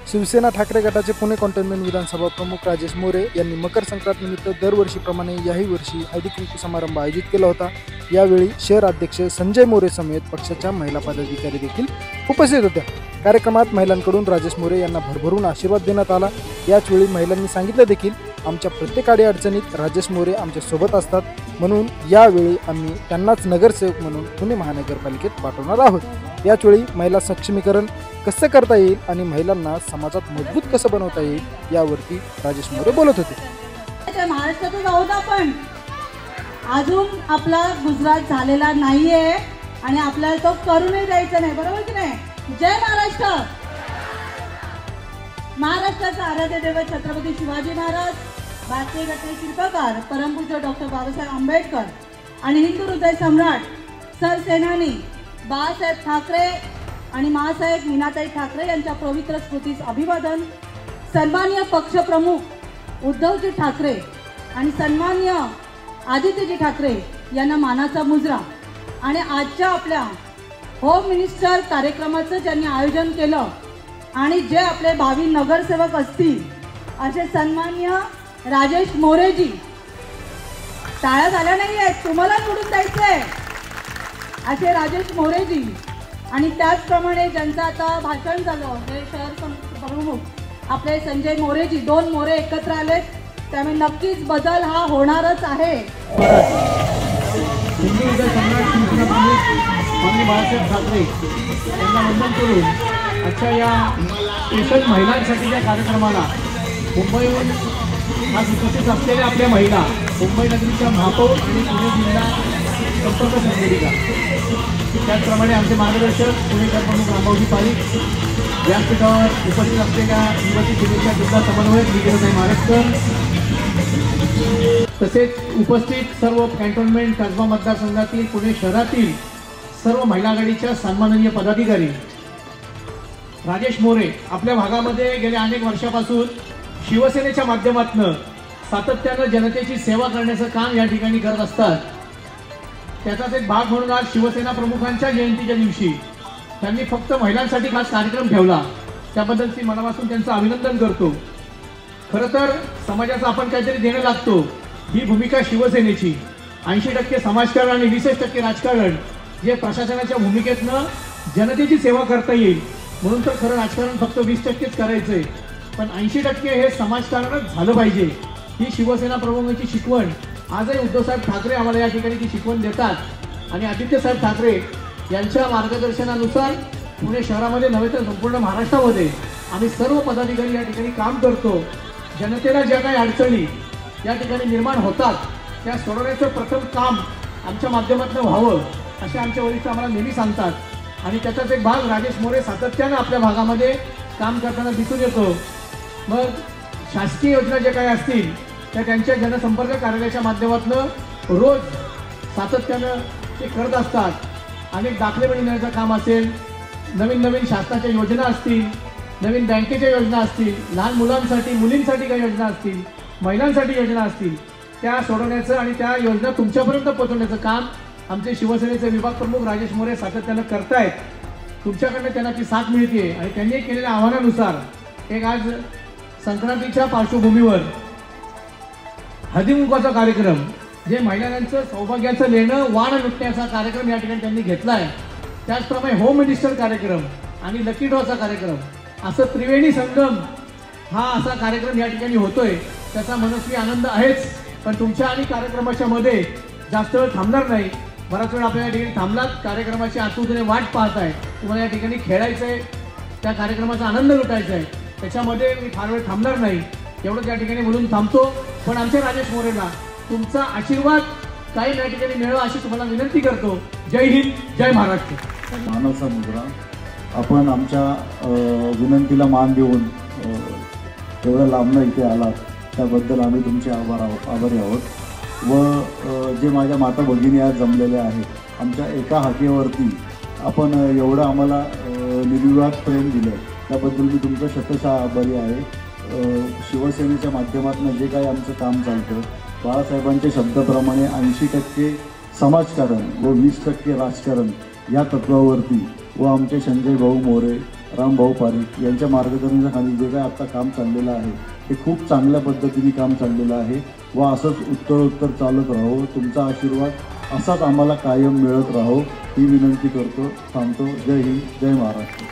शिवसेना ठाकरे गटाचे पुणे कॉन्टेनमेंट विधानसभा प्रमुख राजेश मोरे यांनी मकर संक्रांतीनिमित्त दरवर्षीप्रमाणे याही वर्षी हळदी कुंकू समारंभ आयोजित केला होता। यावेळी शहर अध्यक्ष संजय मोरे समेत पक्षाच्या महिला पदाधिकारी देखील उपस्थित होत्या। कार्यक्रमात महिलांकडून राजेश मोरे यांना भरभरून आशीर्वाद देण्यात आला। याचवेळी महिलांनी सांगितलं देखील, आमच्या प्रत्येक अडचणीत राजेश मोरे आमच्या सोबत असतात, म्हणून यावेळी आम्ही त्यांनाच नगरसेवक म्हणून पुणे महानगरपालिकेत पाठवणार आहोत। याचवेळी महिला सक्षमीकरण कसं करता येईल आणि महिलांना समाजात मजबूत कसं बनवता येईल यावरती राजेश मोरे बोलत होते। महाराष्ट्रातच आहोत आपण, अजून आपला गुजरात झालेला नाहीये आणि आपल्याला तो करूनही द्यायचा नाही, बरोबर की नाही? जय महाराष्ट्र। महाराष्ट्राचा आराध्य दैवत छत्रपती शिवाजी महाराज, भारतीय घटनेचे शिल्पकार परमपूज्य डॉक्टर बाबासाहेब आंबेडकर आणि हिंदू हृदय सम्राट सरसेनानी बाळासाहेब ठाकरे आणि मासाहेब मीनाताई ठाकरे यांच्या पवित्र स्मृतीस अभिवादन। सन्माननीय पक्षप्रमुख उद्धवजी ठाकरे आणि सन्माननीय आदित्यजी ठाकरे यांना मानाचा मुजरा। आणि आजच्या आपल्या होम मिनिस्टर कार्यक्रमाचं ज्यांनी आयोजन केलं आणि जे आपले भावी नगरसेवक असतील असे सन्माननीय राजेश मोरेजी, टाळ्या झाल्या नाही आहेत, तुम्हाला निवडून द्यायचंय असे राजेश मोरेजी। आणि त्याचप्रमाणे ज्यांचं आता भाषण झालं हे शहर प्रमुख आपले संजय मोरेजी, दोन मोरे एकत्र आलेत, त्यामुळे नक्कीच बदल हा होणारच आहे। हिंदू हृदय सम्राट शिवसेना प्रमुख बाळासाहेब ठाकरे यांना वंदन करून आजच्या या स्पेशल महिलांसाठीच्या कार्यक्रमाला मुंबईहून आज उपस्थित असलेल्या आपल्या महिला, मुंबई नगरीच्या महापौर आणि पुणे जिल्हा संपर्क संचालिका, त्याचप्रमाणे आमचे मार्गदर्शक पुणेकर प्रमुख रामभाऊजी पारीख, व्यासपीठावर उपस्थित असलेल्या युवती सेनेच्या जिल्हा समन्वयक विजयताई महाराष्ट्र, तसेच उपस्थित सर्व कॅन्टोन्मेंट कसबा मतदारसंघातील पुणे शहरातील सर्व महिला आघाडीच्या सन्माननीय पदाधिकारी। राजेश मोरे आपल्या भागामध्ये गेल्या अनेक वर्षापासून शिवसेनेच्या माध्यमातून सातत्यानं जनतेची सेवा करण्याचं काम या ठिकाणी करत असतात। त्याचाच एक भाग म्हणून आज शिवसेना प्रमुखांच्या जयंतीच्या दिवशी त्यांनी फक्त महिलांसाठी खास कार्यक्रम ठेवला, त्याबद्दल मी मनापासून त्यांचं अभिनंदन करतो। खरं तर समाजाचं आपण काहीतरी देणं लागतो, ही भूमिका शिवसेनेची। 80% समाजकारण आणि 20% राजकारण, जे प्रशासनाच्या भूमिकेतनं जनतेची सेवा करता येईल, म्हणून तर खरं राजकारण फक्त 20%च करायचंय, पण 80% हे समाजकारणच झालं पाहिजे, ही शिवसेना प्रमुखांची शिकवण आजही उद्धवसाहेब ठाकरे आम्हाला या ठिकाणी ती शिकवण देतात। आणि आदित्यसाहेब ठाकरे यांच्या मार्गदर्शनानुसार पुणे शहरामध्ये नव्हे तर संपूर्ण महाराष्ट्रामध्ये आम्ही सर्व पदाधिकारी या ठिकाणी काम करतो। जनतेला ज्या काही अडचणी या ठिकाणी निर्माण होतात त्या सोडवण्याचं प्रथम काम आमच्या माध्यमातून व्हावं, असे आमचे वरिष्ठ आम्हाला नेहमी सांगतात। आणि त्याचाच एक भाग राजेश मोरे सातत्यानं आपल्या भागामध्ये काम करताना दिसून येतो। मग शासकीय योजना ज्या काही असतील त्या त्यांच्या जनसंपर्क कार्यालयाच्या माध्यमातून रोज सातत्यानं ते करत असतात। अनेक दाखले बनवण्याचं काम असेल, नवीन नवीन शासनाच्या योजना असतील, नवीन बँकेच्या योजना असतील, लहान मुलांसाठी मुलींसाठी काही योजना असतील, महिलांसाठी योजना असतील, त्या सोडवण्याचं आणि त्या योजना तुमच्यापर्यंत पोहोचवण्याचं काम आमचे शिवसेनेचे विभाग प्रमुख राजेश मोरे सातत्यानं करतायत। तुमच्याकडनं त्यांना ती साथ मिळते आणि त्यांनी केलेल्या आव्हानानुसार एक आज संक्रांतीच्या पार्श्वभूमीवर हळदीकुंकवाचा कार्यक्रम, जे महिलांचं सौभाग्याचं लेणं वाण लुटण्याचा कार्यक्रम या ठिकाणी त्यांनी घेतला आहे। त्याचप्रमाणे होम मिनिस्टर कार्यक्रम आणि लकी ड्रॉचा कार्यक्रम, असं त्रिवेणी संगम हा असा कार्यक्रम या ठिकाणी होतोय, त्याचा मनस्वी आनंद आहेच। पण तुमच्या आणि कार्यक्रमाच्या मध्ये जास्त वेळ थांबणार नाही, बराच वेळ आपल्या या ठिकाणी थांबलात, कार्यक्रमाची आतुरतेने वाट पाहताय, तुम्हाला या ठिकाणी खेळायचंय, त्या कार्यक्रमाचा आनंद लुटायचा आहे, त्याच्यामध्ये मी फार वेळ थांबणार नाही, एवढंच या ठिकाणी बोलून थांबतो। पण आमच्या राजेश मोरेला तुमचा आशीर्वाद कायम या ठिकाणी मिळवा अशी तुम्हाला विनंती करतो। जय हिंद, जय महाराष्ट्र। मानाचा मुजरा, आपण आमच्या विनंतीला मान देऊन एवढं लांबनं इथे आलात त्याबद्दल आम्ही तुमचे आभारी आहोत। व जे माझ्या माता भगिनी आज जमलेल्या आहेत, आमच्या एका हाकेवरती आपण एवढं आम्हाला निर्विवाद प्रेम दिलं, त्याबद्दल मी तुमचं शतशः आभारी आहे। शिवसेनेच्या माध्यमातून जे काही आमचं काम चालतं, बाळासाहेबांच्या शब्दाप्रमाणे 80% समाजकारण व 20% राजकारण या तत्वावरती व आमचे संजय भाऊ मोरे रामभाऊ पारिक यांच्या मार्गदर्शनाखाली जे काय आत्ता काम चाललेलं आहे ते खूप चांगल्या पद्धतीने काम चाललेलं आहे व असंच उत्तरोत्तर चालत राहो. तुमचा आशीर्वाद असाच आम्हाला कायम मिळत राहो ही विनंती करतो. थांबतो. जय हिंद, जय महाराष्ट्र.